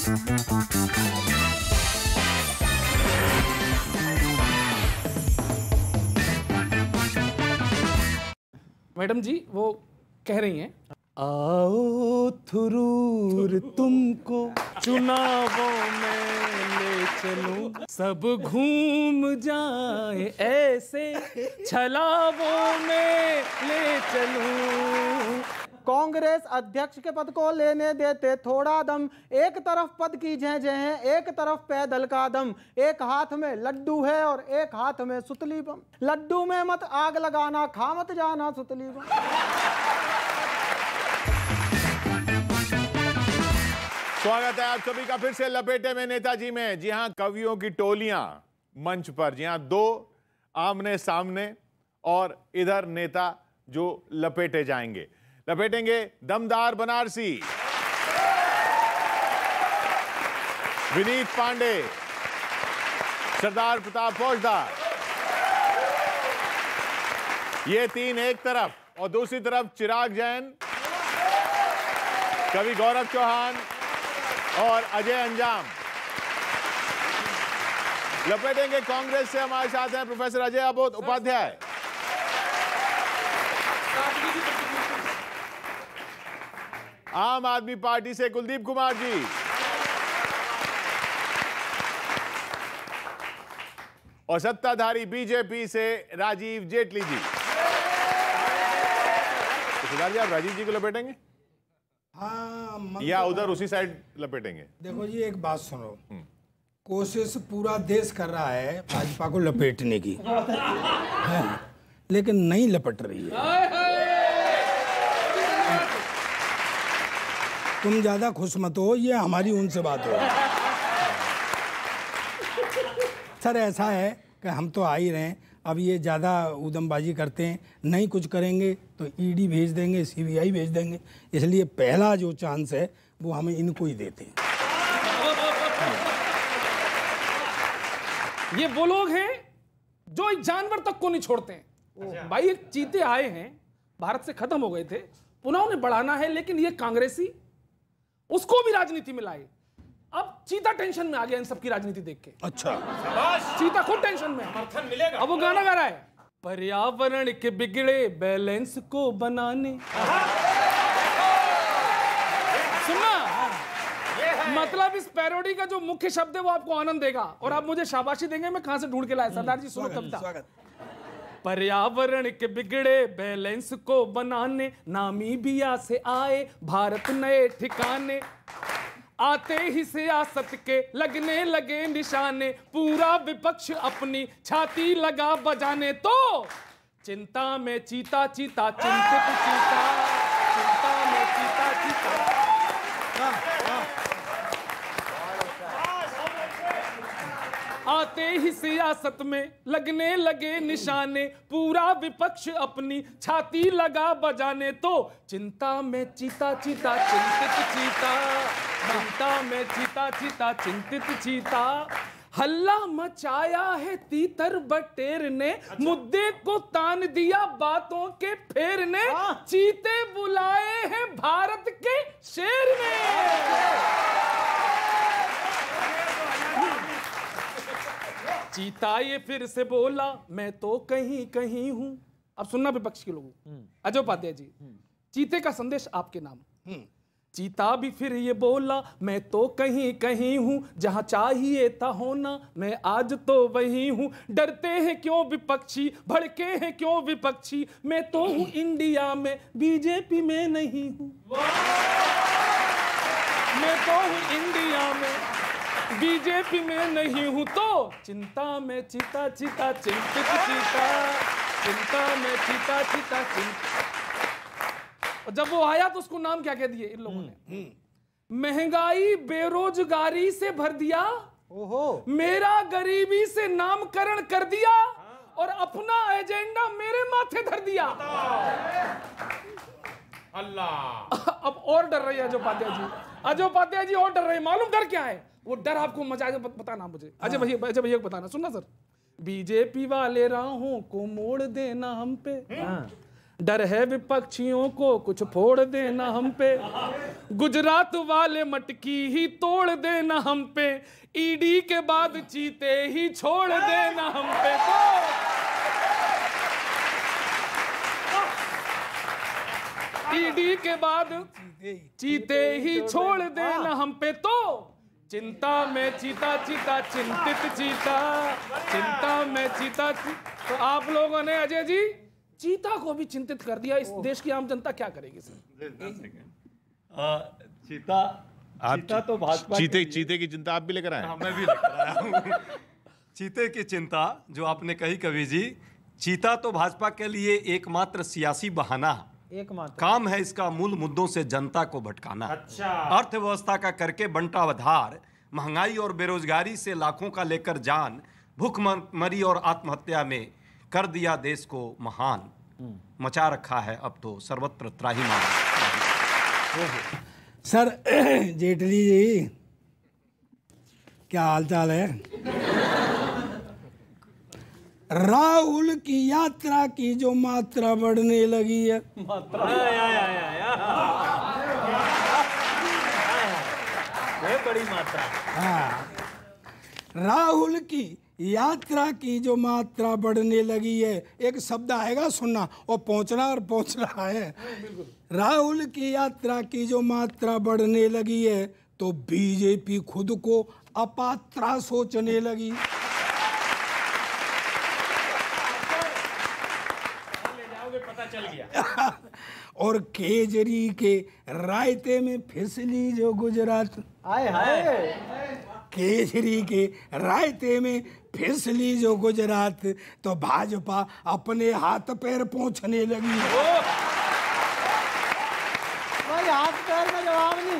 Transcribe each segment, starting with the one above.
Madam जी वो कह रही हैं, आओ थुरूर तुमको चुनावों में ले चलूं, सब घूम जाए ऐसे छलावों में ले चलूं। कांग्रेस अध्यक्ष के पद को लेने देते थोड़ा दम, एक तरफ पद की जय जय है, एक तरफ पैदल का दम, एक हाथ में लड्डू है और एक हाथ में सुतली बम, लड्डू में मत आग लगाना, खा मत जाना सुतली बम। स्वागत है आप सभी का फिर से लपेटे में नेताजी में। जी हां, कवियों की टोलियां मंच पर, जी हां, दो आमने सामने और इधर नेता जो लपेटे जाएंगे। लपेटेंगे दमदार बनारसी, विनीत पांडे, सरदार प्रताप फौजदार। ये तीन एक तरफ और दूसरी तरफ चिराग जैन, कवि गौरव चौहान और अजय अंजाम। लपेटेंगे कांग्रेस से हमारे साथ हैं प्रोफेसर अजय अबोध उपाध्याय, आम आदमी पार्टी से कुलदीप कुमार जी, और सत्ताधारी बीजेपी से राजीव जेटली जी। तो सरदार जी, आप राजीव जी को लपेटेंगे? हाँ, या उधर उसी साइड लपेटेंगे? देखो जी, एक बात सुनो, कोशिश पूरा देश कर रहा है भाजपा को लपेटने की, है, लेकिन नहीं लपट रही है। तुम ज्यादा खुश मत हो, ये हमारी उनसे बात हो। सर ऐसा है कि हम तो आ ही रहे हैं, अब ये ज़्यादा उदमबाजी करते हैं, नहीं कुछ करेंगे तो ईडी भेज देंगे, सीबीआई भेज देंगे, इसलिए पहला जो चांस है वो हमें इनको ही देते हैं। ये वो लोग हैं जो एक जानवर तक को नहीं छोड़ते हैं। भाई एक चीते आए हैं, भारत से खत्म हो गए थे, पुनः उन्हें बढ़ाना है, लेकिन ये कांग्रेसी उसको भी राजनीति में लाए। अब चीता टेंशन में आ गया इन सबकी राजनीति देख के। अच्छा, चीता खुद टेंशन में मिलेगा। अब वो गाना गा रहा है, पर्यावरण के बिगड़े बैलेंस को बनाने। सुनना, मतलब इस पैरोडी का जो मुख्य शब्द है वो आपको आनंद देगा और आप मुझे शाबाशी देंगे। मैं कहां से ढूंढ के लाया? सरदार जी सुनो कविता। पर्यावरण के बिगड़े बैलेंस को बनाने, नामीबिया से आए भारत नए ठिकाने, आते ही सियासत के लगने लगे निशाने, पूरा विपक्ष अपनी छाती लगा बजाने, तो चिंता में चीता चीता, चिंतित चीता, चिंता में चीता चीता। आते ही सियासत में लगने लगे निशाने, पूरा विपक्ष अपनी छाती लगा बजाने, तो चिंता में चीता चीता, चिंतित चीता, चिंता में चीता चीता, चिंतित चीता। हल्ला मचाया है तीतर बटेर ने, मुद्दे को तान दिया बातों के फेर ने, चीते बुलाए हैं भारत के शेर ने। चीता ये फिर से बोला, मैं तो कहीं कहीं हूं। अब सुनना विपक्ष के लोगों, अजय उपाध्याय जी, चीते का संदेश आपके नाम। चीता भी फिर ये बोला, मैं तो कहीं कहीं हूं, जहां चाहिए था होना मैं आज तो वही हूं। डरते हैं क्यों विपक्षी, भड़के हैं क्यों विपक्षी, मैं तो हूं इंडिया में, बीजेपी में नहीं हूं। मैं तो हूं इंडिया में, बीजेपी में नहीं हूं, तो चिंता में चीता चीता, चिंतित चीता, चिंता में चीता चीता, चिंता। और जब वो आया तो उसको नाम क्या कह दिए इन लोगों ने? महंगाई बेरोजगारी से भर दिया, ओहो, मेरा गरीबी से नामकरण कर दिया और अपना एजेंडा मेरे माथे धर दिया। अल्लाह। अब और डर रही है अजय उपाध्याय जी, अजय उपाध्याय जी और डर रहे हैं। मालूम डर क्या है? वो डर आपको मजा आएगा, बताना मुझे। अजय भैया बताना। सुनना सर, बीजेपी वाले राहों को मोड़ देना हम पे, डर है विपक्षियों को कुछ फोड़ देना हम पे, गुजरात वाले मटकी ही तोड़ देना हम पे, ईडी के बाद चीते ही छोड़ देना हम पे। तो ईडी के बाद चीते ही छोड़ देना हम पे। तो चिंता में चीता चीता चिंतित चीता, चिंता में चीता। तो आप लोगों ने अजय जी चीता को भी चिंतित कर दिया। इस देश की आम जनता क्या करेगी सर? चीता तो भाजपा चीते की चिंता आप भी लेकर आए? मैं भी लेकर आया हूँ। चीते की चिंता जो आपने कही कवि जी, चीता तो भाजपा के लिए एकमात्र सियासी बहाना है। एकमात्र काम है इसका मूल मुद्दों से जनता को भटकाना। अच्छा। अर्थव्यवस्था का करके बंटाधार, महंगाई और बेरोजगारी से लाखों का लेकर जान, भूखमरी और आत्महत्या में कर दिया देश को महान, मचा रखा है अब तो सर्वत्र त्राहिमाम। सर जेटली जी क्या हालचाल है? राहुल की यात्रा की जो मात्रा बढ़ने लगी है, बड़ी मात्रा। हाँ, राहुल की यात्रा की जो मात्रा बढ़ने लगी है, एक शब्द आएगा सुनना और पहुंच रहा है। राहुल की यात्रा की जो मात्रा बढ़ने लगी है तो बीजेपी खुद को अपात्रा सोचने लगी। पता चल गया। और केजरी के रायते में फिसली जो गुजरात, आए हाय, केजरी के रायते में फिसली जो गुजरात, तो भाजपा अपने हाथ पैर पोंछने लगी। भाई हाथ पैर में जवाब नहीं।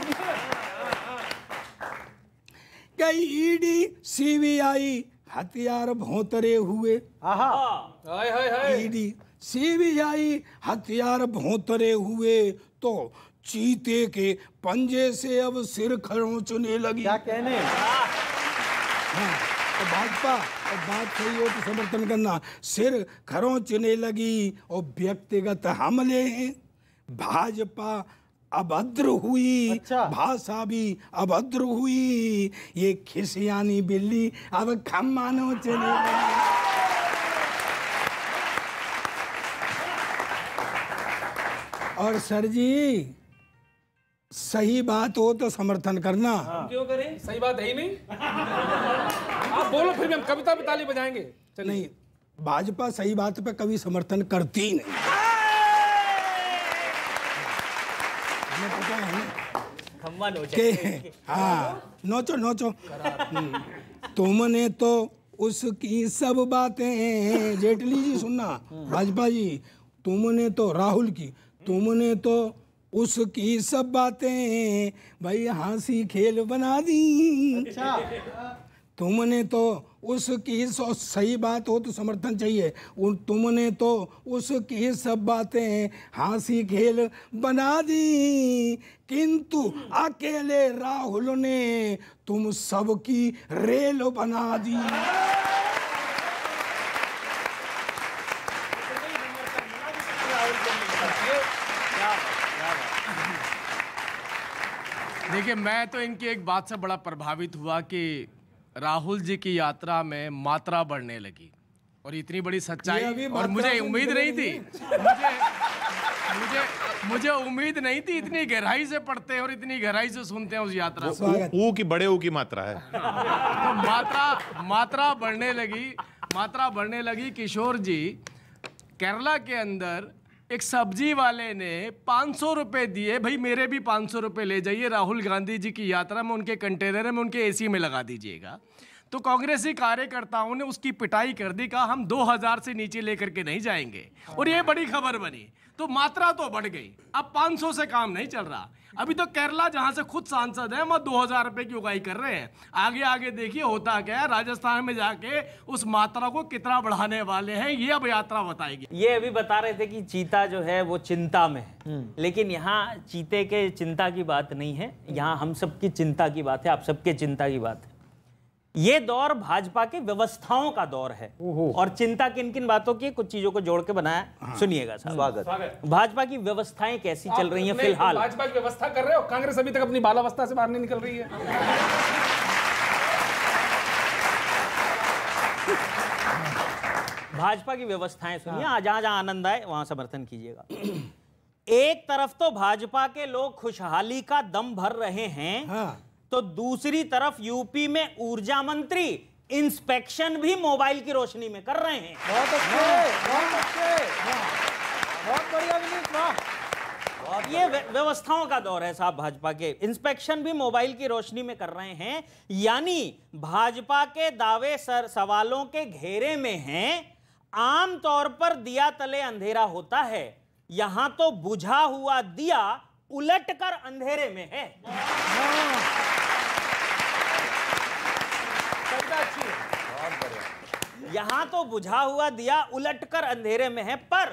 कई ईडी सीबीआई हथियार भोंतरे हुए। ईडी सीबीआई हथियार भोंतरे हुए तो चीते के पंजे से अब सिर खरोंचने लगी। क्या कहने? हाँ, तो भाजपा और बात सही हो तो समर्थन करना, सिर खरोंचने लगी और व्यक्तिगत हमले हैं। भाजपा अभद्र हुई। अच्छा। भाषा भी अभद्र हुई। ये खिसियानी बिल्ली अब खम्मा नोचने लगी। और सर जी सही बात हो तो समर्थन करना। क्यों करें? सही बात है ही नहीं। आप बोलो फिर भी हम कविता पे ताली बजाएंगे। नहीं, भाजपा सही बात पे कभी समर्थन करती ही नहीं। हमें पता है खम्मा के हाँ, नोचो तुमने तो उसकी सब बातें, जेटली जी सुनना, भाजपा जी, तुमने तो राहुल की, तुमने तो उसकी सब बातें भाई हंसी खेल बना दी। अच्छा। तुमने तो उसकी सही बात हो तो समर्थन चाहिए। तुमने तो उसकी सब बातें हंसी खेल बना दी, किंतु अकेले राहुल ने तुम सबकी रेल बना दी। देखिए, मैं तो इनकी एक बात से बड़ा प्रभावित हुआ कि राहुल जी की यात्रा में मात्रा बढ़ने लगी और इतनी बड़ी सच्चाई, और मुझे उम्मीद नहीं थी, मुझे उम्मीद नहीं थी इतनी गहराई से पढ़ते हैं और इतनी गहराई से सुनते हैं उस यात्रा को। ऊ की बड़े ऊ की मात्रा है। तो मात्रा बढ़ने लगी। किशोर जी, केरला के अंदर एक सब्जी वाले ने 500 रुपए दिए, भाई मेरे भी 500 रुपए ले जाइए, राहुल गांधी जी की यात्रा में उनके कंटेनर में उनके एसी में लगा दीजिएगा। तो कांग्रेसी कार्यकर्ताओं ने उसकी पिटाई कर दी, कहा हम 2000 से नीचे लेकर के नहीं जाएंगे, और ये बड़ी खबर बनी। तो मात्रा तो बढ़ गई, अब 500 से काम नहीं चल रहा। अभी तो केरला जहां से खुद सांसद है वह 2000 रुपए की उगाई कर रहे हैं। आगे देखिए होता क्या है, राजस्थान में जाके उस मात्रा को कितना बढ़ाने वाले हैं, ये अब यात्रा बताएगी। ये अभी बता रहे थे कि चीता जो है वो चिंता में है, लेकिन यहाँ चीते के चिंता की बात नहीं है, यहाँ हम सबकी चिंता की बात है, आप सबके चिंता की बात है। ये दौर भाजपा की व्यवस्थाओं का दौर है और चिंता किन किन बातों की, कुछ चीजों को जोड़ के बनाया। सुनिएगा साहब। स्वागत। भाजपा की व्यवस्थाएं कैसी चल रही हैं फिलहाल? भाजपा की व्यवस्था कर रहे हो, कांग्रेस अभी तक अपनी बालावस्था से बाहर नहीं निकल रही है। भाजपा की व्यवस्थाएं सुनिए, जहां जहां आनंद आए वहां समर्थन कीजिएगा। एक तरफ तो भाजपा के लोग खुशहाली का दम भर रहे हैं, तो दूसरी तरफ यूपी में ऊर्जा मंत्री इंस्पेक्शन भी मोबाइल की रोशनी में कर रहे हैं। बहुत अच्छे, बहुत बढ़िया विनीत, वाह। ये व्यवस्थाओं का दौर है साहब भाजपा के। इंस्पेक्शन भी मोबाइल की रोशनी में कर रहे हैं, यानी भाजपा के दावे सवालों के घेरे में हैं। आमतौर पर दिया तले अंधेरा होता है, यहां तो बुझा हुआ दिया उलटकर अंधेरे में है। यहां तो बुझा हुआ दिया उलटकर अंधेरे में है, पर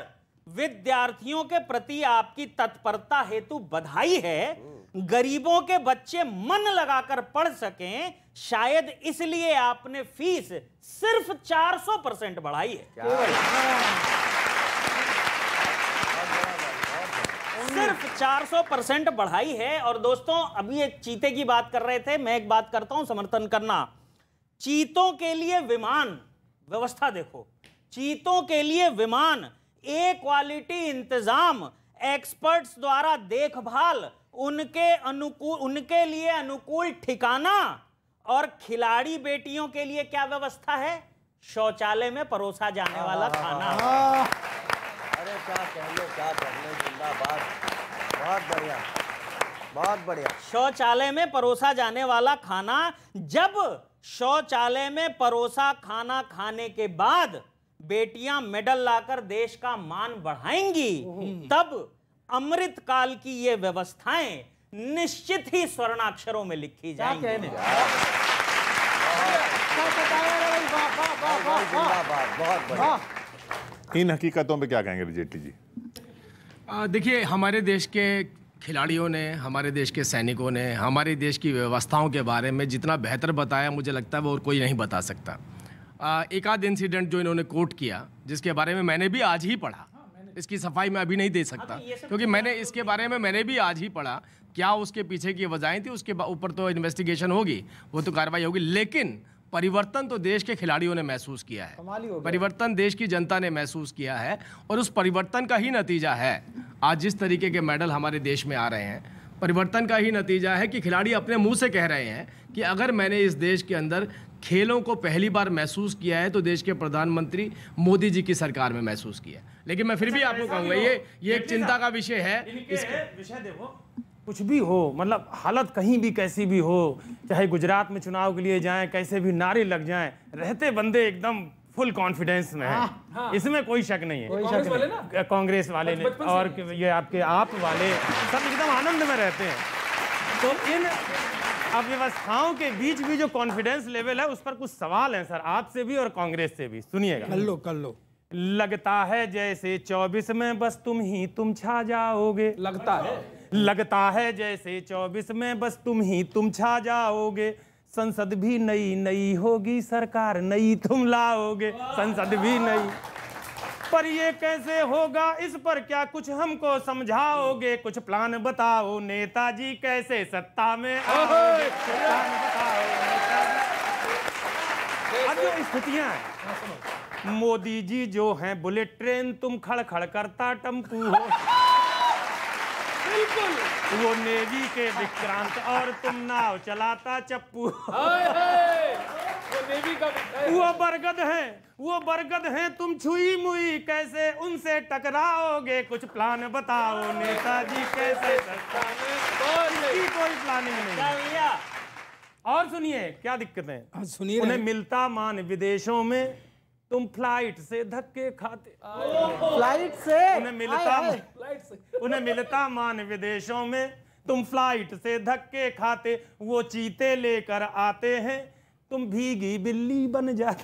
विद्यार्थियों के प्रति आपकी तत्परता हेतु बधाई है। गरीबों के बच्चे मन लगाकर पढ़ सकें, शायद इसलिए आपने फीस सिर्फ 400% बढ़ाई है। सिर्फ 400% बढ़ाई है। और दोस्तों, अभी एक चीते की बात कर रहे थे, मैं एक बात करता हूं, समर्थन करना। चीतों के लिए विमान व्यवस्था देखो, चीतों के लिए विमान, ए क्वालिटी इंतजाम, एक्सपर्ट्स द्वारा देखभाल, उनके लिए अनुकूल ठिकाना, और खिलाड़ी बेटियों के लिए क्या व्यवस्था है? शौचालय में परोसा जाने वाला खाना। अरे क्या कहने, जिंदाबाद, बहुत बढ़िया, बहुत बढ़िया। शौचालय में परोसा जाने वाला खाना। जब शौचालय में परोसा खाना खाने के बाद बेटियां मेडल लाकर देश का मान बढ़ाएंगी, तब अमृत काल की ये व्यवस्थाएं निश्चित ही स्वर्णाक्षरों में लिखी जाएंगी। बहुत बढ़िया। इन हकीकतों पे क्या कहेंगे जेटली जी? देखिए, हमारे देश के खिलाड़ियों ने, हमारे देश के सैनिकों ने हमारे देश की व्यवस्थाओं के बारे में जितना बेहतर बताया, मुझे लगता है वो और कोई नहीं बता सकता। एक आध इंसिडेंट जो इन्होंने कोट किया, जिसके बारे में मैंने भी आज ही पढ़ा, इसकी सफाई मैं अभी नहीं दे सकता क्योंकि मैंने इसके बारे में मैंने भी आज ही पढ़ा। क्या उसके पीछे की वजहें थी, उसके ऊपर तो इन्वेस्टिगेशन होगी, वो तो कार्रवाई होगी, लेकिन परिवर्तन तो देश के खिलाड़ियों ने महसूस किया है, परिवर्तन देश की जनता ने महसूस किया है, और उस परिवर्तन का ही नतीजा है आज जिस तरीके के मेडल हमारे देश में आ रहे हैं। परिवर्तन का ही नतीजा है कि खिलाड़ी अपने मुंह से कह रहे हैं कि अगर मैंने इस देश के अंदर खेलों को पहली बार महसूस किया है तो देश के प्रधानमंत्री मोदी जी की सरकार में महसूस किया है। लेकिन मैं फिर भी आपको कहूँगा, ये एक चिंता का विषय है। विषय देखो, कुछ भी हो, मतलब हालत कहीं भी कैसी भी हो, चाहे गुजरात में चुनाव के लिए जाएं, कैसे भी नारे लग जाएं, रहते बंदे एकदम फुल कॉन्फिडेंस में है। इसमें कोई शक नहीं है। कांग्रेस वाले ने और ये आपके आप वाले सब एकदम आनंद में रहते हैं। तो इन अव्यवस्थाओं के बीच भी जो कॉन्फिडेंस लेवल है, उस पर कुछ सवाल हैं सर, आपसे भी और कांग्रेस से भी। सुनिएगा। कर लो। लगता है जैसे 24 में बस तुम छा जाओगे। लगता है जैसे 24 में बस तुम छा जाओगे। संसद भी नई होगी, सरकार नई तुम लाओगे। संसद भी नई, पर ये कैसे होगा, इस पर क्या कुछ हमको समझाओगे। कुछ प्लान बताओ नेताजी, कैसे सत्ता में आओगे। प्लान बताओ नेताजी। अब जो स्थितियां हैं, मोदी जी जो हैं बुलेट ट्रेन, तुम खड़खड़ करता टम्पू हो। बिल्कुल। वो नेवी के विक्रांत और तुम नाव चलाता चप्पू। वो बरगद हैं तुम छुई मुई, कैसे उनसे टकराओगे। कुछ प्लान बताओ नेताजी, कैसे कोई प्लानिंग नहीं। और सुनिए क्या दिक्कतें। सुनिए, उन्हें मिलता मान विदेशों में, तुम फ्लाइट से धक्के खाते। फ्लाइट से उन्हें मिलता मान विदेशों में, तुम फ्लाइट से धक्के खाते। वो चीते लेकर आते हैं, तुम भीगी बिल्ली बन जाते।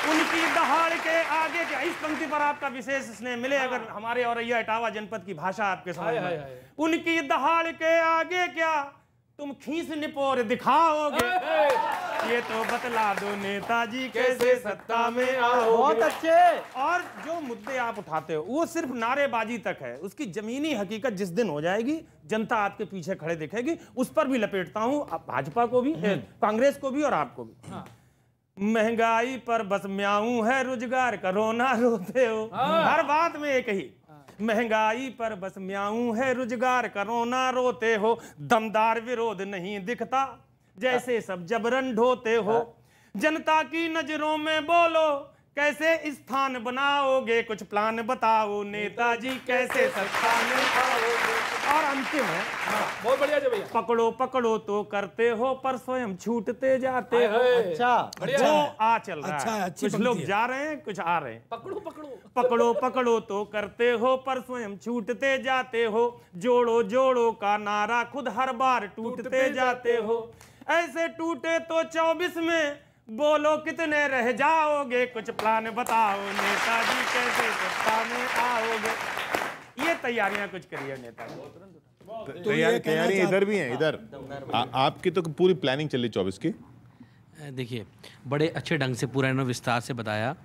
उनकी दहाड़ के आगे क्या, इस पंक्ति पर आपका विशेष स्नेह मिले अगर हमारे औरैया इटावा जनपद की भाषा आपके समझ में। उनकी दहाड़ के आगे क्या, तुम खींच निपोर दिखाओगे। ये तो बतला दो नेताजी कैसे सत्ता में आओगे। बहुत अच्छे। और जो मुद्दे आप उठाते हो वो सिर्फ नारेबाजी तक है, उसकी जमीनी हकीकत जिस दिन हो जाएगी जनता आपके पीछे खड़े दिखेगी, उस पर भी लपेटता हूं भाजपा को भी, कांग्रेस को भी और आपको भी। महंगाई पर बस म्याऊं है, रोजगार करो ना रोते हो। हर बात में एक ही, महंगाई पर बस म्याऊं है, रोजगार करो ना रोते हो। दमदार विरोध नहीं दिखता, जैसे सब जबरन ढोते हो। जनता की नजरों में बोलो, कैसे स्थान बनाओगे, कुछ प्लान बताओ नेताजी कैसे सत्ता में आओगे। और अंतिम है, बहुत बढ़िया जी भैया। पकड़ो पकड़ो तो करते हो, पर स्वयं छूटते जाते हो। अच्छा, वो आ चल रहा अच्छा, है, अच्छी कुछ लोग पंक्ति है। जा रहे हैं, कुछ आ रहे हैं। पकड़ो पकड़ो पकड़ो पकड़ो तो करते हो, पर स्वयं छूटते जाते हो। जोड़ो जोड़ो का नारा खुद हर बार टूटते जाते हो। ऐसे टूटे तो 24 में बोलो कितने रह जाओगे, कुछ प्लान बताओ नेताजी कैसे सत्ता में आओगे। ये तैयारियां कुछ करिए नेताजी। तैयारी इधर भी है, इधर आपकी तो पूरी प्लानिंग चल रही 24 की। देखिए, बड़े अच्छे ढंग से पूरा इन्होंने विस्तार से बताया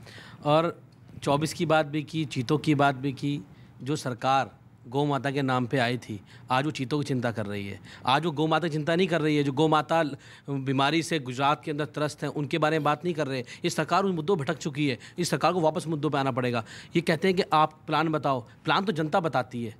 और 24 की बात भी की, चीतों की बात भी की। जो सरकार गौ माता के नाम पे आई थी, आज वो चीतों की चिंता कर रही है। आज वो गौ माता की चिंता नहीं कर रही है। जो गौ माता बीमारी से गुजरात के अंदर त्रस्त हैं, उनके बारे में बात नहीं कर रहे। ये सरकार उन मुद्दों भटक चुकी है। इस सरकार को वापस मुद्दों पे आना पड़ेगा। ये कहते हैं कि आप प्लान बताओ, प्लान तो जनता बताती है।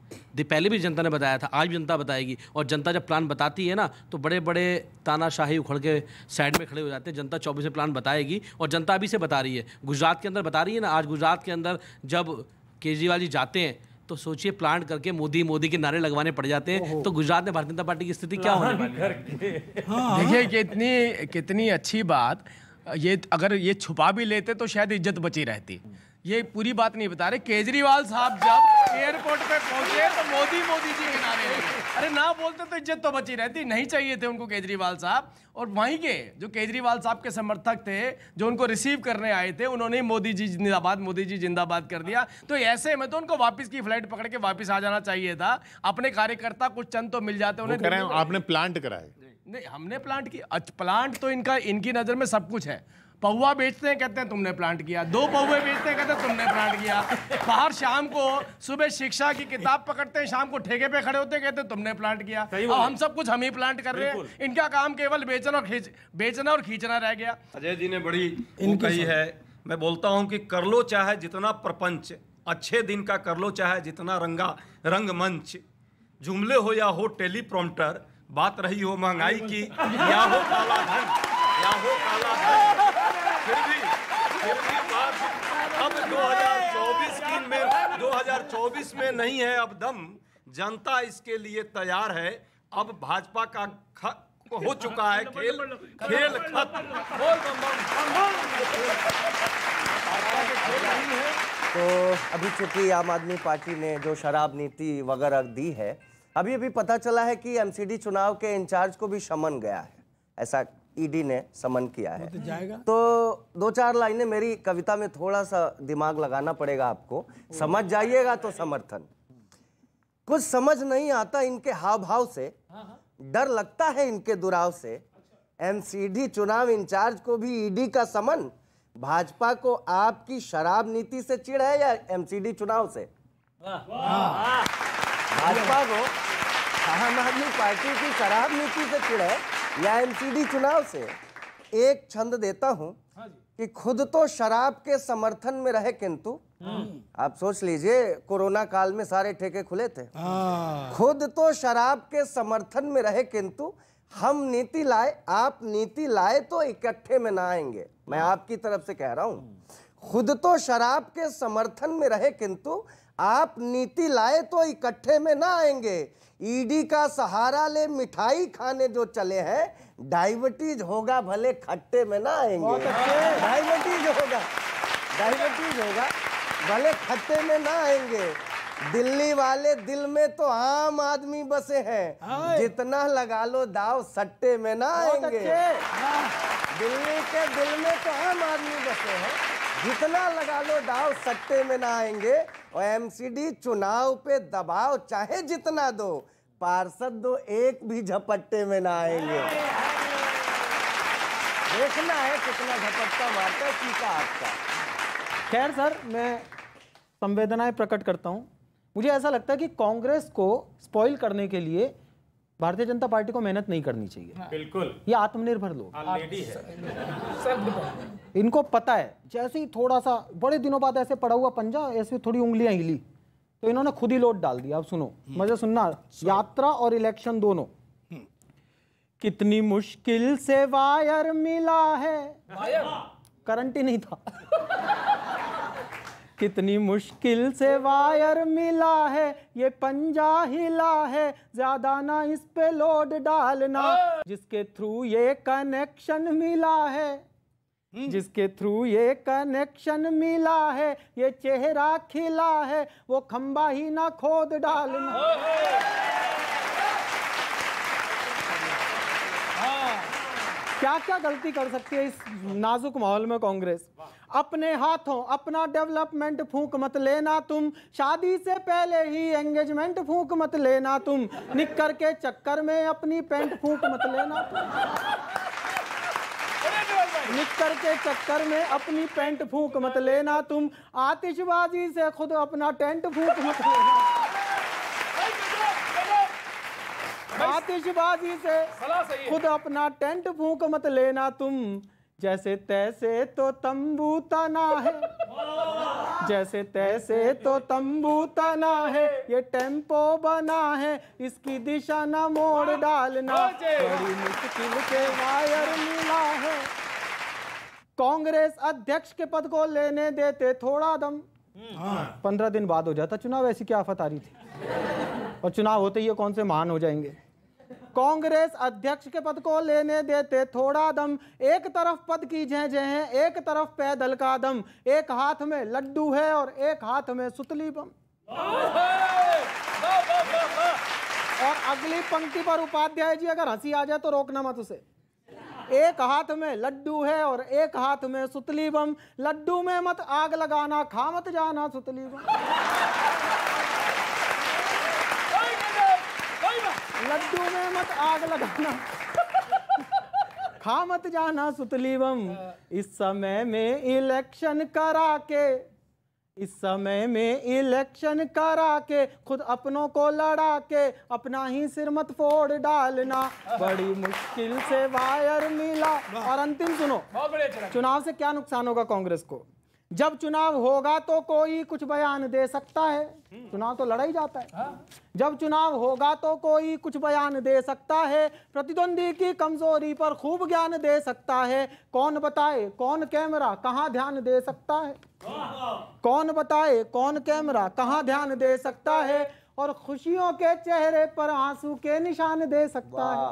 पहले भी जनता ने बताया था, आज भी जनता बताएगी। और जनता जब प्लान बताती है ना, तो बड़े बड़े तानाशाही उखड़ के साइड में खड़े हो जाते हैं। जनता 24 में प्लान बताएगी और जनता अभी से बता रही है, गुजरात के अंदर बता रही है ना। आज गुजरात के अंदर जब केजरीवाल जी जाते हैं तो सोचिए, प्लांट करके मोदी मोदी के नारे लगवाने पड़ जाते हैं, तो गुजरात में भारतीय जनता पार्टी की स्थिति क्या होने वाली है। देखिए कितनी अच्छी बात। ये अगर ये छुपा भी लेते तो शायद इज्जत बची रहती। ये पूरी बात नहीं बता रहे। केजरीवाल साहब जब एयरपोर्ट पे पहुंचे तो मोदी जी के नारे लगे। अरे ना बोलते तो इज्जत तो बची रहती। नहीं चाहिए थे उनको केजरीवाल साहब। और वहीं के जो केजरीवाल साहब के समर्थक थे, जो उनको रिसीव करने आए थे, उन्होंने मोदी जी जिंदाबाद कर दिया। तो ऐसे में तो उनको वापस की फ्लाइट पकड़ के वापस आ जाना चाहिए था। अपने कार्यकर्ता कुछ चंद तो मिल जाते उन्हें। कह रहे हैं आपने प्लांट कराए। नहीं, हमने प्लांट किया। प्लांट तो इनकी नजर में सब कुछ है। पौवा बेचते हैं, कहते हैं तुमने प्लांट किया। 2 पौवे बेचते हैं, कहते हैं तुमने प्लांट किया। बाहर शाम को सुबह शिक्षा की किताब पकड़ते हैं, शाम को ठेके पे खड़े होते हैं, कहते हैं तुमने प्लांट किया। और हम सब कुछ हम ही प्लांट कर रहे हैं। इनका काम केवल बेचना और खींचना रह गया। अजय जी ने बड़ी वो कही है। मैं बोलता हूं कि कर लो चाहे जितना प्रपंच, अच्छे दिन का कर लो चाहे जितना रंगमंच, जुमले हो या हो टेलीप्रॉम्प्टर, बात रही हो महंगाई की या हो काला धन, फिर भी बात अब 2024 में नहीं है अब दम। जनता इसके लिए तैयार है। अब भाजपा का हो चुका है खेल खत्म। तो अभी चूंकि आम आदमी पार्टी ने जो शराब नीति वगैरह दी है, अभी पता चला है कि एमसीडी चुनाव के इंचार्ज को भी समन गया है। ऐसा ईडी ने समन किया है। तो 2-4 लाइनें मेरी कविता में थोड़ा सा दिमाग लगाना पड़ेगा आपको, समझ जाइएगा तो समर्थन। कुछ समझ नहीं आता इनके हाव भाव से, डर लगता है इनके दुराव से। एमसीडी चुनाव इंचार्ज को भी ईडी का समन। भाजपा को आपकी शराब नीति से चिढ़ है या एमसीडी चुनाव से? भाजपा को आम आदमी पार्टी की शराब नीति से चिढ़ है या एमसीडी चुनाव से? एक छंद देता हूं कि खुद तो शराब के समर्थन में रहे, किंतु आप सोच लीजिए कोरोना काल में सारे ठेके खुले थे। खुद तो शराब के समर्थन में रहे, किंतु हम नीति लाए, आप नीति लाए तो इकट्ठे में ना आएंगे। मैं आपकी तरफ से कह रहा हूं, खुद तो शराब के समर्थन में रहे, किंतु आप नीति लाए तो इकट्ठे में ना आएंगे। ईडी का सहारा ले मिठाई खाने जो चले हैं, डायबिटीज होगा भले खट्टे में ना आएंगे। डायबिटीज होगा भले खट्टे में ना आएंगे। दिल्ली वाले दिल में तो आम आदमी बसे हैं, जितना लगा लो दाव सट्टे में ना आएंगे। दिल्ली के दिल में तो आम आदमी बसे हैं, जितना लगा लो दाव सट्टे में ना आएंगे। और एमसीडी चुनाव पे दबाव चाहे जितना दो, पार्षद दो एक भी झपट्टे में ना आएंगे। देखना है कितना झपट्टा मारता है चीता आपका। खैर सर, मैं संवेदनाएं प्रकट करता हूं। मुझे ऐसा लगता है कि कांग्रेस को स्पॉइल करने के लिए भारतीय जनता पार्टी को मेहनत नहीं करनी चाहिए। बिल्कुल, ये आत्मनिर्भर लोग ऑलरेडी है। इनको पता है, जैसे ही थोड़ा सा बड़े दिनों बाद ऐसे पड़ा हुआ पंजा, ऐसे थोड़ी उंगलियां हिली तो इन्होंने खुद ही लोड डाल दिया। अब सुनो, मजे सुनना, यात्रा और इलेक्शन दोनों। कितनी मुश्किल से वायर मिला है, करंट ही नहीं था। कितनी मुश्किल से वायर मिला है, ये पंजा हिला है, ज्यादा ना इस पे लोड डालना। जिसके थ्रू ये कनेक्शन मिला है, जिसके थ्रू ये कनेक्शन मिला है, ये चेहरा खिला है, वो खंबा ही ना खोद डालना। क्या क्या गलती कर सकती है इस नाजुक माहौल में कांग्रेस। अपने हाथों अपना डेवलपमेंट फूंक मत लेना तुम, शादी से पहले ही एंगेजमेंट फूंक मत लेना तुम, निक्कर के चक्कर में अपनी पैंट फूंक मत लेना तुम, निक्कर के चक्कर में अपनी पैंट फूंक मत लेना तुम, आतिशबाजी से खुद अपना टेंट फूंक मत लेना, आतिशबाजी से खुद अपना टेंट फूंक मत लेना तुम। जैसे तैसे तो तंबू तना है, जैसे तैसे तो तंबू तना है, ये टेम्पो बना है, इसकी दिशा न मोड़ डालना, बड़ी मुश्किल से वायर मिला है। कांग्रेस अध्यक्ष के पद को लेने देते थोड़ा दम, 15 दिन बाद हो जाता चुनाव, ऐसी क्या आफत आ रही थी। और चुनाव होते ही ये कौन से महान हो जाएंगे। कांग्रेस अध्यक्ष के पद को लेने देते थोड़ा दम, एक तरफ पद की जय जय है, एक तरफ पैदल का दम, एक हाथ में लड्डू है और एक हाथ में सुतली बम। और अगली पंक्ति पर उपाध्याय जी अगर हंसी आ जाए तो रोकना मत उसे। एक हाथ में लड्डू है और एक हाथ में सुतली बम, लड्डू में मत आग लगाना, खा मत जाना सुतली बम। लड्डू में मत आग लगाना, खा मत जाना सुतली बम। इस समय में इलेक्शन करा के, इस समय में इलेक्शन करा के, खुद अपनों को लड़ा के, अपना ही सिर मत फोड़ डालना, बड़ी मुश्किल से वायर मिला। और अंतिम सुनो, चुनाव से क्या नुकसान होगा कांग्रेस को। जब चुनाव होगा तो कोई कुछ बयान दे सकता है, चुनाव तो लड़ा ही जाता है। जब चुनाव होगा तो कोई कुछ बयान दे सकता है, प्रतिद्वंदी की कमजोरी पर खूब ज्ञान दे सकता है। कौन बताए कौन कैमरा कहां ध्यान दे सकता है, कौन बताए कौन कैमरा कहां ध्यान दे सकता है, और खुशियों के चेहरे पर आंसू के निशान दे सकता है,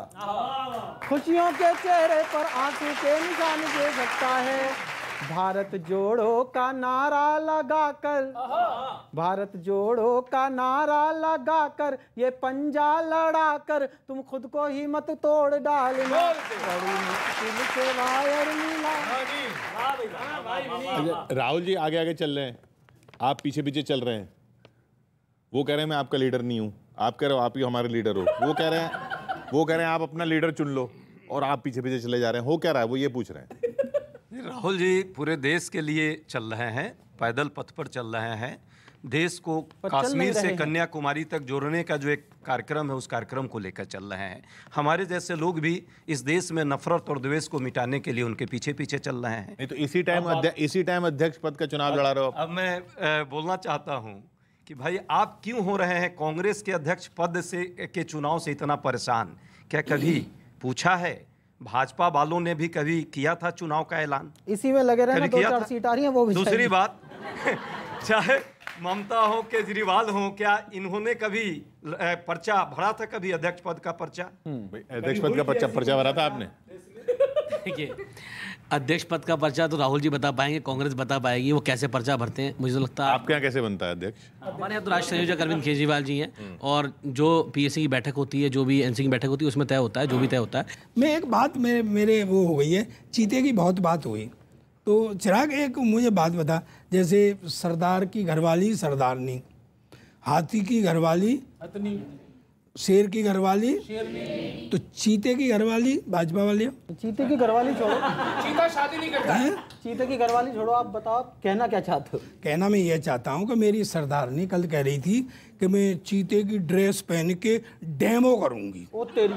खुशियों के चेहरे पर आंसू के निशान दे सकता है। भारत जोड़ो का नारा लगाकर, भारत जोड़ो का नारा लगाकर, ये पंजा लड़ाकर, तुम खुद को ही मत तोड़ डालना, बड़ी मुश्किल से वायर मिला। राहुल जी आगे आगे चल रहे हैं, आप पीछे पीछे चल रहे हैं। वो कह रहे हैं मैं आपका लीडर नहीं हूं, आप कह रहे हो आप ही हमारे लीडर हो। वो कह रहे हैं आप अपना लीडर चुन लो, और आप पीछे पीछे चले जा रहे हैं। हो क्या रहा है वो ये पूछ रहे हैं। राहुल जी पूरे देश के लिए चल रहे हैं, पैदल पथ पर चल रहे हैं। देश को कश्मीर से कन्याकुमारी तक जोड़ने का जो एक कार्यक्रम है, उस कार्यक्रम को लेकर चल रहे हैं। हमारे जैसे लोग भी इस देश में नफरत और द्वेष को मिटाने के लिए उनके पीछे पीछे चल रहे हैं। नहीं तो इसी टाइम अध्यक्ष पद का चुनाव लड़ा रहे हो। अब मैं बोलना चाहता हूं कि भाई आप क्यों हो रहे हैं कांग्रेस के अध्यक्ष पद से के चुनाव से इतना परेशान। क्या कभी पूछा है भाजपा वालों ने भी कभी किया था चुनाव का ऐलान? इसी में लगे रहे, 2-4 सीट आ रही हैं वो भी। दूसरी बात चाहे ममता हो केजरीवाल हो, क्या इन्होंने कभी पर्चा भरा था, कभी अध्यक्ष पद का पर्चा? अध्यक्ष पद का पर्चा भरा था आपने? देखिए अध्यक्ष पद का पर्चा तो राहुल जी बता पाएंगे, कांग्रेस बता पाएगी वो कैसे पर्चा भरते हैं। मुझे तो लगता है आपके यहाँ कैसे बनता है अध्यक्ष? हमारे यहाँ तो राष्ट्रीय संयोजक अरविंद केजरीवाल जी हैं, और जो पीएससी की बैठक होती है, जो भी एनसी की बैठक होती है, उसमें तय होता है जो भी तय होता है। मैं एक बात मेरे वो हो गई है, चीते की बहुत बात हुई, तो चिराग एक मुझे बात बता, जैसे सरदार की घरवाली सरदारनी, हाथी की घरवाली शेर की घरवाली तो चीते की घरवाली भाजपा वाली। चीते की घरवाली छोड़ो, चीता शादी नहीं करता है। चीते की घरवाली छोड़ो, आप बताओ कहना क्या चाहते हो? कहना मैं ये चाहता हूँ कि मेरी सरदारनी कल कह रही थी कि मैं चीते की ड्रेस पहन के डेमो करूंगी। ओ तेरी,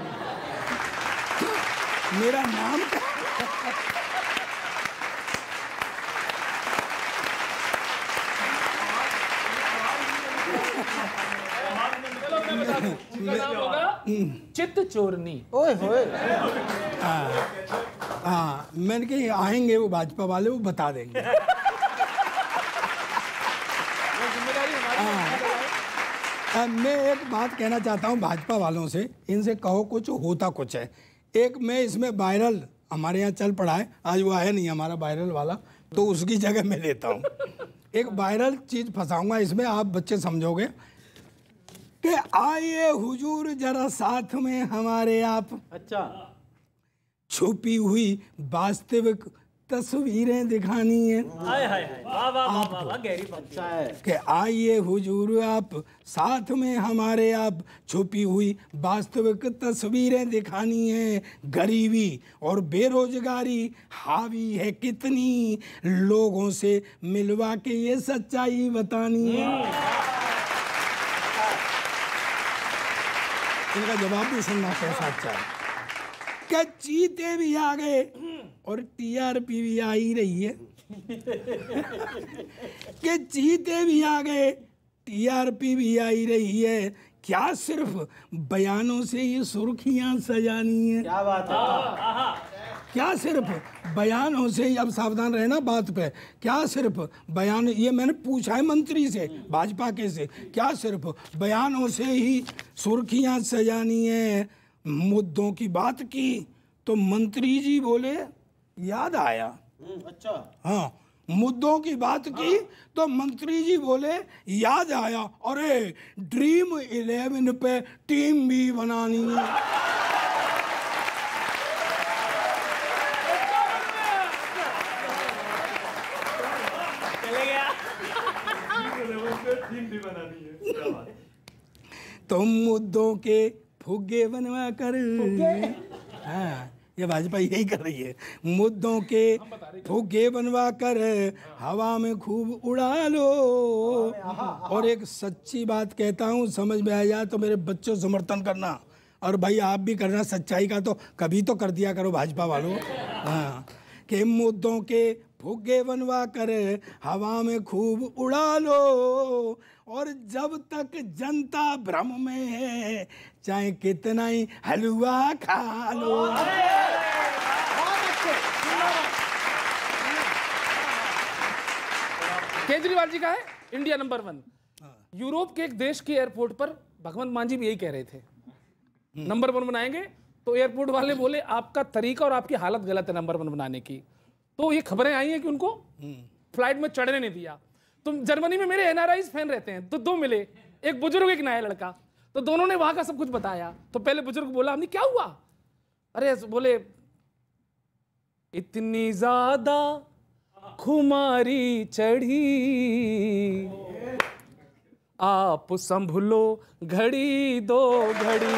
मेरा नाम क्या? उसका नाम होगा चित्त चोरनी। ओए होए, हाँ मैंने कहा आएंगे वो भाजपा वाले, वो बता देंगे। मैं एक बात कहना चाहता हूँ भाजपा वालों से, इनसे कहो कुछ होता कुछ है। एक मैं इसमें वायरल हमारे यहाँ चल पड़ा है, आज वो आया नहीं हमारा वायरल वाला, तो उसकी जगह मैं लेता हूँ। एक वायरल चीज फंसाऊंगा इसमें, आप बच्चे समझोगे कि आइए हुजूर जरा साथ में हमारे आप, अच्छा छुपी हुई वास्तविक तस्वीरें दिखानी है। हाय हाय हाय, वाह वाह वाह वाह वाह, गहरी बात। अच्छा है। कि आइए हुजूर आप साथ में हमारे आप, छुपी हुई वास्तविक तस्वीरें दिखानी है। गरीबी और बेरोजगारी हावी है कितनी, लोगों से मिलवा के ये सच्चाई बतानी है। इनका जवाब भी सुनना कैसा अच्छा है। क्या चीते भी आ गए और टीआरपी भी आ ही रही है। कि चीते भी आ गए, टीआरपी भी आ ही रही है। क्या सिर्फ बयानों से ये सुर्खियां सजानी है? क्या बात है। क्या सिर्फ बयानों से ही, अब सावधान रहना बात पे, क्या सिर्फ बयान, ये मैंने पूछा है मंत्री से भाजपा के से, क्या सिर्फ बयानों से ही सुर्खियां सजानी है? मुद्दों की बात की तो मंत्री जी बोले याद आया। अच्छा, हाँ, मुद्दों की बात की तो मंत्री जी बोले याद आया, अरे ड्रीम 11 पे टीम भी बनानी है। चले गया। तुम मुद्दों के फुग्गे बनवा कर, हाँ ये भाजपा यही कर रही है, मुद्दों के फुग्गे बनवा कर हवा में खूब उड़ा लो। और एक सच्ची बात कहता हूँ, समझ में आ जाए तो मेरे बच्चों समर्थन करना, और भाई आप भी करना, सच्चाई का तो कभी तो कर दिया करो भाजपा वालों। हाँ, कि मुद्दों के फुग्गे बनवा कर हवा में खूब उड़ा लो, और जब तक जनता भ्रम में है चाहे कितना ही हलवा खा लो। केजरीवाल जी का है इंडिया नंबर 1। यूरोप के एक देश के एयरपोर्ट पर भगवंत मान जी भी यही कह रहे थे, नंबर 1 बनाएंगे। तो एयरपोर्ट वाले बोले आपका तरीका और आपकी हालत गलत है नंबर 1 बनाने की। तो ये खबरें आई हैं कि उनको फ्लाइट में चढ़ने नहीं दिया। तो जर्मनी में मेरे एनआरआई फैन रहते हैं, तो 2 मिले, एक बुजुर्ग एक नया लड़का, तो दोनों ने वहां का सब कुछ बताया। तो पहले बुजुर्ग बोला हमने क्या हुआ, अरे बोले इतनी ज्यादा खुमारी चढ़ी, आप संभलो घड़ी 2 घड़ी।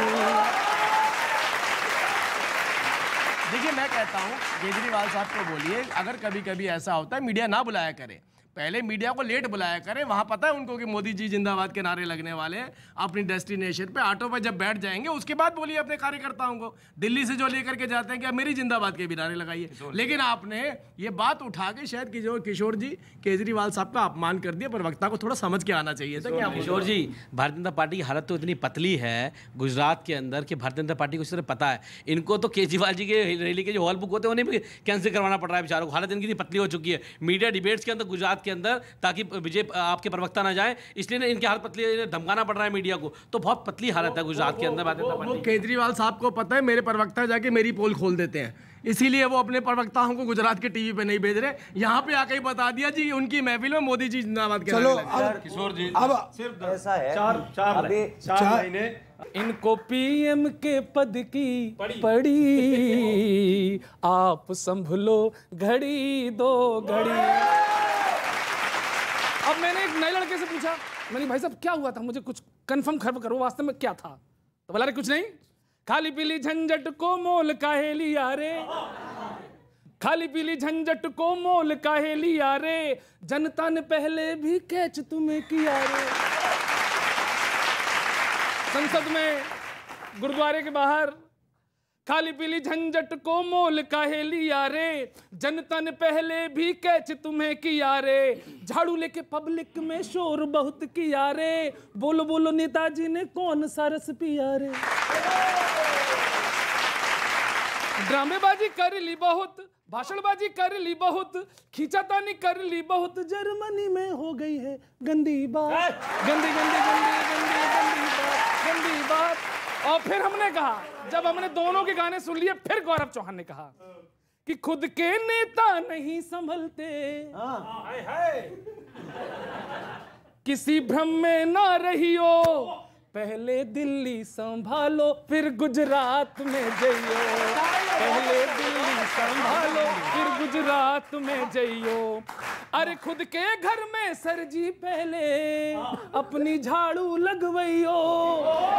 देखिए मैं कहता हूँ केजरीवाल साहब को बोलिए, अगर कभी कभी ऐसा होता है मीडिया ना बुलाया करे, पहले मीडिया को लेट बुलाया करें। वहां पता है उनको कि मोदी जी जिंदाबाद के नारे लगने वाले हैं। अपनी डेस्टिनेशन पे ऑटो पे जब बैठ जाएंगे उसके बाद बोलिए अपने कार्यकर्ताओं को, दिल्ली से जो लेकर के जाते हैं कि अब मेरी जिंदाबाद के भी नारे लगाइए। लेकिन आपने ये बात उठा के शायद किशोर जी केजरीवाल साहब का अपमान कर दिया। प्रवक्ता को थोड़ा समझ के आना चाहिए था। किशोर जी, भारतीय जनता पार्टी की हालत तो इतनी पतली है गुजरात के अंदर कि भारतीय जनता पार्टी को इस तरह पता है। इनको तो केजरीवाल जी के रैली के जो हॉल बुक होते हैं उन्हें भी कैंसिल करवाना पड़ रहा है बेचारों को। हालत इनकी पतली हो चुकी है मीडिया डिबेट्स के अंदर गुजरात के अंदर, ताकि विजय आपके प्रवक्ता ना जाए, इसलिए इनकी हालत पतली है, धमकाना पड़ रहा है मीडिया को। तो बहुत पतली हालत है गुजरात के अंदर भारतीय जनता पार्टी। केजरीवाल साहब को पता है मेरे प्रवक्ता जाके मेरी पोल खोल देते हैं, इसीलिए वो अपने प्रवक्ताओं को गुजरात के टीवी पे नहीं भेज रहे। यहाँ पे आके ही बता दिया जी उनकी महफिल में मोदी जी जिंदाबाद के चलो नारे किशोर जी अब सिर्फ ऐसा है, चार महीने इनको पीएम के पद की पड़ी, आप संभलो घड़ी 2 घड़ी। अब मैंने एक नए लड़के से पूछा, मैंने भाई साहब क्या हुआ था, मुझे कुछ कंफर्म खबर करो वास्तव में क्या था। तो बोला रे कुछ नहीं, खाली पीली झंझट को मोल काहे लिया रे, खाली पीली झंझट को मोल काहे लिया रे, जनता ने पहले भी कैच तुम्हें किया रे। संसद में, गुरुद्वारे के बाहर, खाली पीली झंझट को मोल काहे लिया रे, जनता ने पहले भी कैच तुम्हें किया रे, झाड़ू लेके पब्लिक में शोर बहुत किया रे, बोलो बोलो नेताजी ने कौन सा रस पिया रे। ड्रामेबाजी कर ली बहुत, भाषणबाजी कर ली बहुत, खींचातानी कर ली बहुत, जर्मनी में हो गई है गंदी बात, गंदी गंदी गंदी गंदी गंदी बात, गंदी बात। और फिर हमने कहा, जब हमने दोनों के गाने सुन लिए, फिर गौरव चौहान ने कहा कि खुद के नेता नहीं संभलते, किसी भ्रम में ना रहियो, पहले दिल्ली संभालो फिर गुजरात में जइयो, पहले दिल्ली संभालो फिर गुजरात में जइयो। अरे खुद के घर में सरजी पहले अपनी झाड़ू लगवइयो,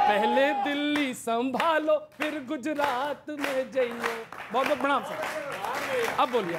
पहले दिल्ली संभालो फिर गुजरात में जइयो। बहुत बहुत प्रणाम सर। अब बोलिए।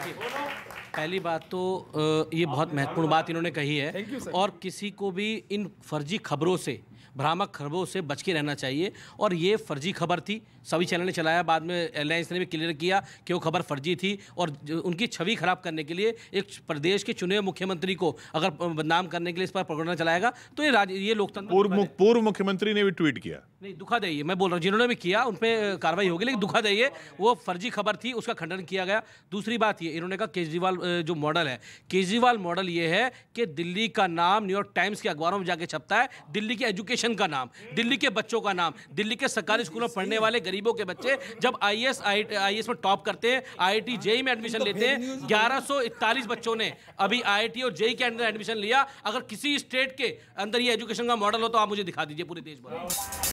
पहली बात तो ये बहुत महत्वपूर्ण बात इन्होंने कही है, और किसी को भी इन फर्जी खबरों से, भ्रामक खबरों से बच के रहना चाहिए। और ये फर्जी खबर थी, सभी चैनल ने चलाया, बाद में एयरलाइंस ने भी क्लियर किया कि वो खबर फर्जी थी, और उनकी छवि खराब करने के लिए एक प्रदेश के चुने हुए मुख्यमंत्री को अगर बदनाम करने के लिए इस पर प्रोग्राम चलाएगा तो ये लोकतंत्र। पूर्व मुख्यमंत्री ने भी ट्वीट किया, नहीं दुखद है ये, मैं बोल रहा हूँ जिन्होंने भी किया उन पर कार्रवाई होगी, लेकिन दुखद है ये, वो फर्जी खबर थी, उसका खंडन किया गया। दूसरी बात ये, इन्होंने कहा केजरीवाल जो मॉडल है, केजरीवाल मॉडल ये है कि दिल्ली का नाम न्यूयॉर्क टाइम्स के अखबारों में जाके छपता है, दिल्ली के एजुकेशन का नाम, दिल्ली के बच्चों का नाम, दिल्ली के सरकारी स्कूलों में पढ़ने वाले गरीबों के बच्चे जब आईएएस में टॉप करते हैं, आईआईटी जेईई में एडमिशन लेते हैं। 1141 बच्चों ने अभी आईआईटी और जेईई के अंदर एडमिशन लिया। अगर किसी स्टेट के अंदर ये एजुकेशन का मॉडल हो तो आप मुझे दिखा दीजिए पूरे देश भर।